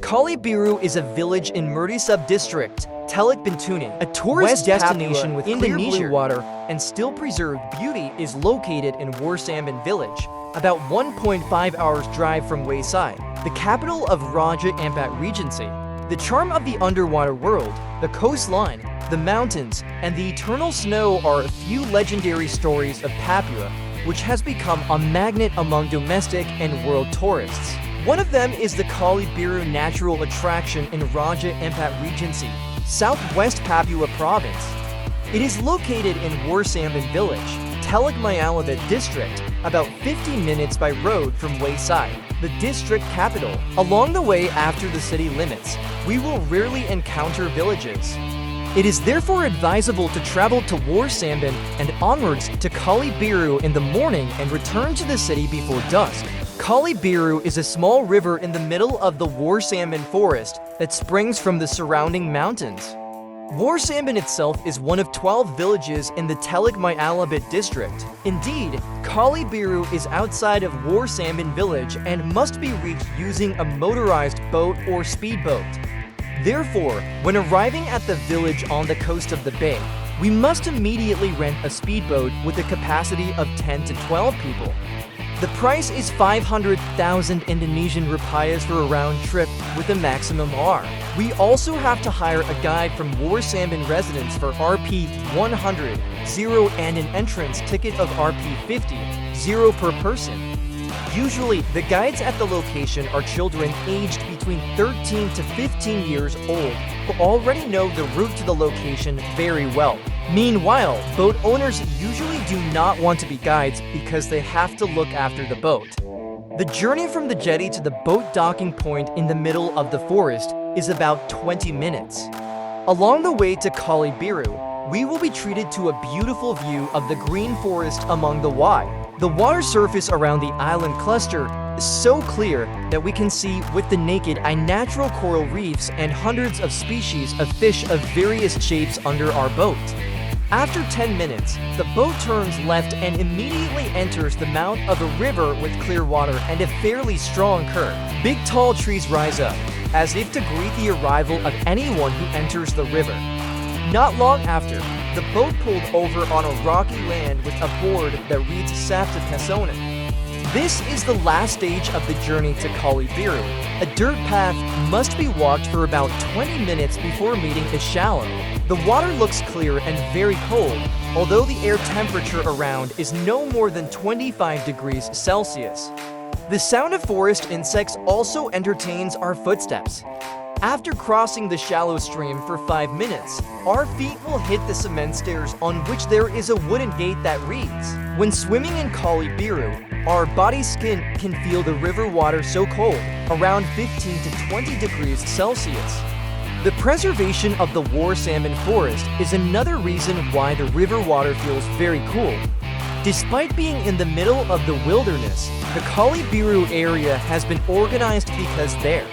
Kali Biru is a village in Merdey sub-district, Teluk Bintuni. A tourist destination with clear blue water and still preserved beauty is located in Warsambin Village, about 1.5 hours drive from Waisai, the capital of Raja Ampat Regency. The charm of the underwater world, the coastline, the mountains, and the eternal snow are a few legendary stories of Papua, which has become a magnet among domestic and world tourists. One of them is the Kali Biru natural attraction in Raja Ampat Regency, southwest Papua Province. It is located in Warsambin Village, Teluk Mayalibit District, about 50 minutes by road from Waisai, the district capital. Along the way after the city limits, we will rarely encounter villages. It is therefore advisable to travel to Warsambin and onwards to Kali Biru in the morning and return to the city before dusk. Kali Biru is a small river in the middle of the Warsambin forest that springs from the surrounding mountains. Warsambin itself is one of 12 villages in the Teluk Mayalibit District. Indeed, Kali Biru is outside of Warsambin Village and must be reached using a motorized boat or speedboat. Therefore, when arriving at the village on the coast of the bay, we must immediately rent a speedboat with a capacity of 10 to 12 people. The price is 500,000 Indonesian rupiahs for a round trip with a maximum R. We also have to hire a guide from Warsambin residents for Rp 100, 0 and an entrance ticket of Rp 50, 0 per person. Usually, the guides at the location are children aged between 13 to 15 years old who already know the route to the location very well. Meanwhile, boat owners usually do not want to be guides because they have to look after the boat. The journey from the jetty to the boat docking point in the middle of the forest is about 20 minutes. Along the way to Kali Biru, we will be treated to a beautiful view of the green forest among the Wai. The water surface around the island cluster is so clear that we can see with the naked eye natural coral reefs and hundreds of species of fish of various shapes under our boat. After 10 minutes, the boat turns left and immediately enters the mouth of a river with clear water and a fairly strong current. Big tall trees rise up, as if to greet the arrival of anyone who enters the river. Not long after, the boat pulled over on a rocky land with a board that reads Sapta Pesonan. This is the last stage of the journey to Kali Biru. A dirt path must be walked for about 20 minutes before meeting a shallow. The water looks clear and very cold, although the air temperature around is no more than 25 degrees Celsius. The sound of forest insects also entertains our footsteps. After crossing the shallow stream for 5 minutes, our feet will hit the cement stairs on which there is a wooden gate that reads. When swimming in Kali Biru, our body skin can feel the river water so cold, around 15 to 20 degrees Celsius. The preservation of the Warsambin forest is another reason why the river water feels very cool. Despite being in the middle of the wilderness, the Kali Biru area has been organized because there